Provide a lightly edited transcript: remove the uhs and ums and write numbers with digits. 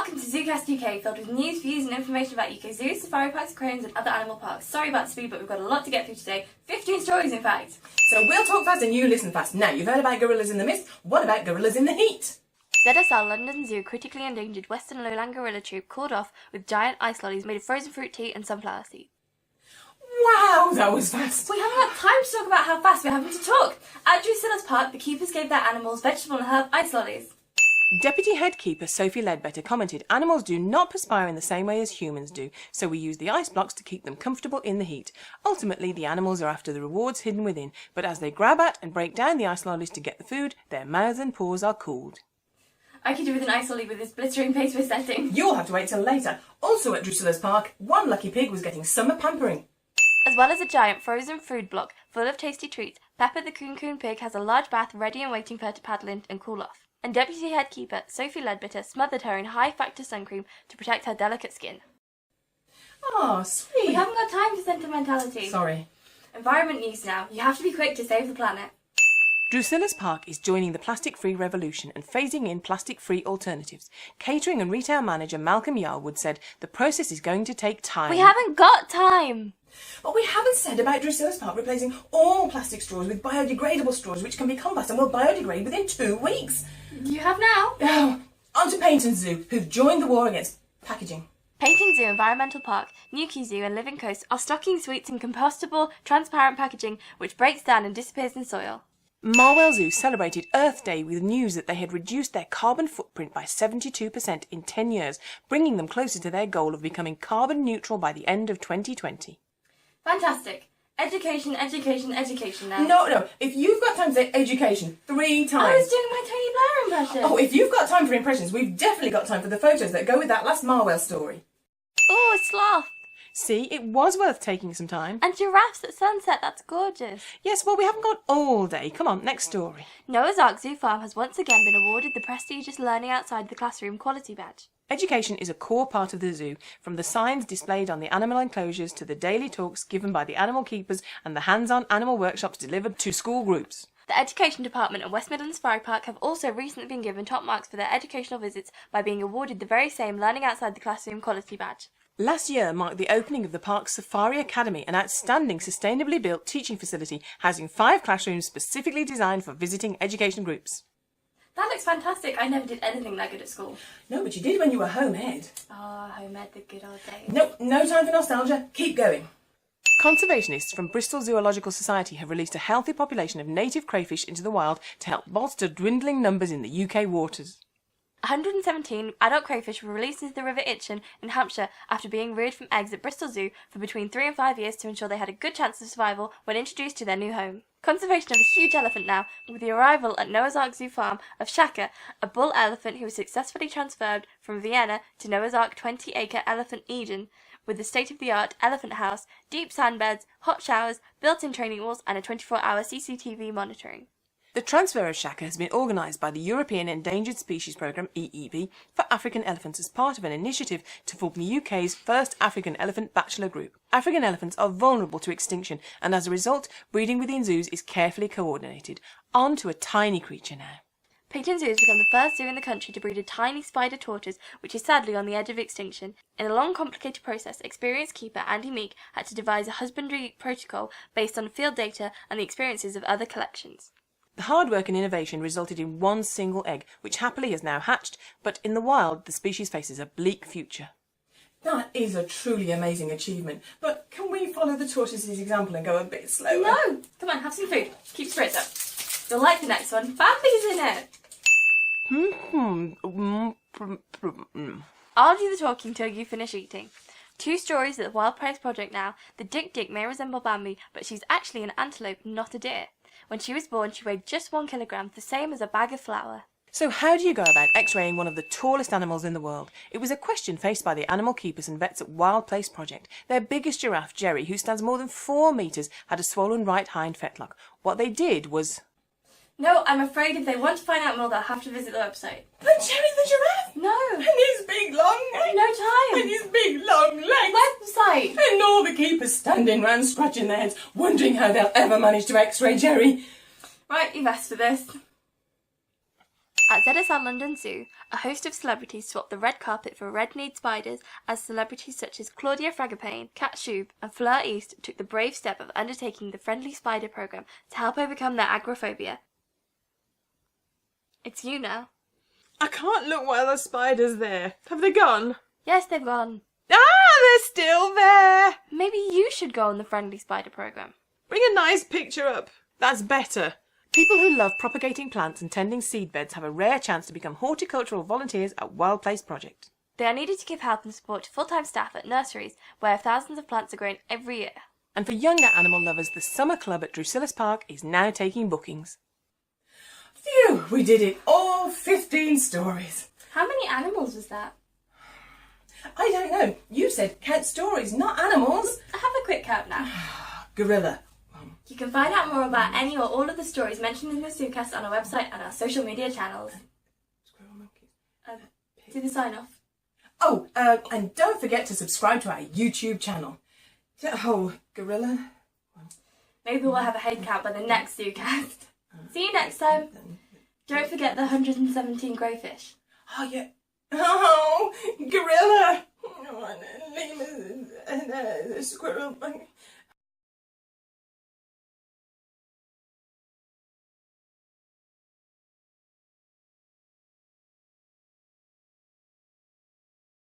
Welcome to ZooCast UK, filled with news, views and information about UK zoos, safari parks, aquariums and other animal parks. Sorry about the speed, but we've got a lot to get through today. 15 stories, in fact. So we'll talk fast and you listen fast. Now, you've heard about gorillas in the mist. What about gorillas in the heat? ZSL London Zoo critically endangered western lowland gorilla troop called off with giant ice lollies made of frozen fruit tea and sunflower seeds. Wow, that was fast. We haven't got time to talk about how fast we're having to talk. At Drusillas Park, the keepers gave their animals vegetable and herb ice lollies. Deputy head keeper Sophie Ledbetter commented, animals do not perspire in the same way as humans do, so we use the ice blocks to keep them comfortable in the heat. Ultimately, the animals are after the rewards hidden within, but as they grab at and break down the ice lollies to get the food, their mouths and paws are cooled. I could do with an ice lolly with this blistering pace we're setting. You'll have to wait till later. Also at Drusillas Park, one lucky pig was getting summer pampering. As well as a giant frozen food block full of tasty treats, Pepper the coon pig has a large bath ready and waiting for her to paddle in and cool off. And Deputy Head Keeper Sophie Ledbetter smothered her in high-factor sun cream to protect her delicate skin. Oh, sweet. We haven't got time for sentimentality. Sorry. Environment news now. You have to be quick to save the planet. Drusillas Park is joining the plastic-free revolution and phasing in plastic-free alternatives. Catering and retail manager Malcolm Yarwood said the process is going to take time. We haven't got time. But we haven't said about Drusillas Park replacing all plastic straws with biodegradable straws which can be compost and will biodegrade within 2 weeks. You have now. Oh, on to Paignton Zoo, who've joined the war against packaging. Paignton Zoo Environmental Park, Newquay Zoo and Living Coast are stocking sweets in compostable, transparent packaging which breaks down and disappears in soil. Marwell Zoo celebrated Earth Day with news that they had reduced their carbon footprint by 72% in 10 years, bringing them closer to their goal of becoming carbon neutral by the end of 2020. Fantastic. Education, education, education now. No, if you've got time to say education 3 times. I was doing my Tony Blair impression. Oh, if you've got time for impressions, we've definitely got time for the photos that go with that last Marwell story. Oh, a sloth. See, it was worth taking some time. And giraffes at sunset, that's gorgeous. Yes, well, we haven't got all day. Come on, next story. Noah's Ark Zoo Farm has once again been awarded the prestigious Learning Outside the Classroom Quality Badge. Education is a core part of the zoo, from the signs displayed on the animal enclosures to the daily talks given by the animal keepers and the hands-on animal workshops delivered to school groups. The Education Department and West Midland Safari Park have also recently been given top marks for their educational visits by being awarded the very same Learning Outside the Classroom Quality Badge. Last year marked the opening of the park's Safari Academy, an outstanding sustainably built teaching facility housing 5 classrooms specifically designed for visiting education groups. That looks fantastic. I never did anything that good at school. No, but you did when you were home ed. Oh, home ed, the good old days. Nope, no time for nostalgia. Keep going. Conservationists from Bristol Zoological Society have released a healthy population of native crayfish into the wild to help bolster dwindling numbers in the UK waters. 117 adult crayfish were released into the River Itchen in Hampshire after being reared from eggs at Bristol Zoo for between 3 and 5 years to ensure they had a good chance of survival when introduced to their new home. Conservation of a huge elephant now, with the arrival at Noah's Ark Zoo Farm of Shaka, a bull elephant who was successfully transferred from Vienna to Noah's Ark 20-acre Elephant Eden, with the state-of-the-art elephant house, deep sandbeds, hot showers, built-in training walls and a 24-hour CCTV monitoring. The transfer of Shaka has been organised by the European Endangered Species Programme, EEP, for African elephants as part of an initiative to form the UK's first African elephant bachelor group. African elephants are vulnerable to extinction and as a result, breeding within zoos is carefully coordinated. On to a tiny creature now. Paignton Zoo has become the first zoo in the country to breed a tiny spider tortoise, which is sadly on the edge of extinction. In a long, complicated process, experienced keeper Andy Meek had to devise a husbandry protocol based on field data and the experiences of other collections. The hard work and innovation resulted in one single egg, which happily has now hatched, but in the wild, the species faces a bleak future. That is a truly amazing achievement, but can we follow the tortoise's example and go a bit slower? No! Come on, have some food. Keep spirits up. You'll like the next one. Bambi's in it! I'll do the talking till you finish eating. 2 stories at the Wild Place Project now. The Dick may resemble Bambi, but she's actually an antelope, not a deer. When she was born, she weighed just 1 kilogram, the same as a bag of flour. So how do you go about x-raying one of the tallest animals in the world? It was a question faced by the animal keepers and vets at Wild Place Project. Their biggest giraffe, Jerry, who stands more than 4 metres, had a swollen right hind fetlock. What they did was... No, I'm afraid if they want to find out more, they'll have to visit the website. But Jerry the giraffe? No. And his big long neck. No time. And his big long legs. Website. And all the keepers standing round scratching their heads, wondering how they'll ever manage to x-ray Jerry. Right, you've asked for this. At ZSL London Zoo, a host of celebrities swapped the red carpet for red-kneed spiders as celebrities such as Claudia Fragapane, Kat Schub and Fleur East took the brave step of undertaking the Friendly Spider program to help overcome their arachnophobia. It's you now. I can't look while the spider's there. Have they gone? Yes, they've gone. Ah, they're still there! Maybe you should go on the Friendly Spider program. Bring a nice picture up. That's better. People who love propagating plants and tending seed beds have a rare chance to become horticultural volunteers at Wild Place Project. They are needed to give help and support to full-time staff at nurseries where thousands of plants are grown every year. And for younger animal lovers, the Summer Club at Drusillas Park is now taking bookings. Phew, we did it. All 15 stories. How many animals was that? I don't know. You said count stories, not animals. Have a quick count now. Gorilla. You can find out more about any or all of the stories mentioned in the Zoocast on our website and our social media channels. Squirrel monkeys. Do the sign off. Oh, and don't forget to subscribe to our YouTube channel. Oh, gorilla. Maybe we'll have a head count by the next Zoocast. See you next time. Don't forget the 117 crayfish. Oh, yeah. Oh, gorilla. Lemurs. Squirrel monkey.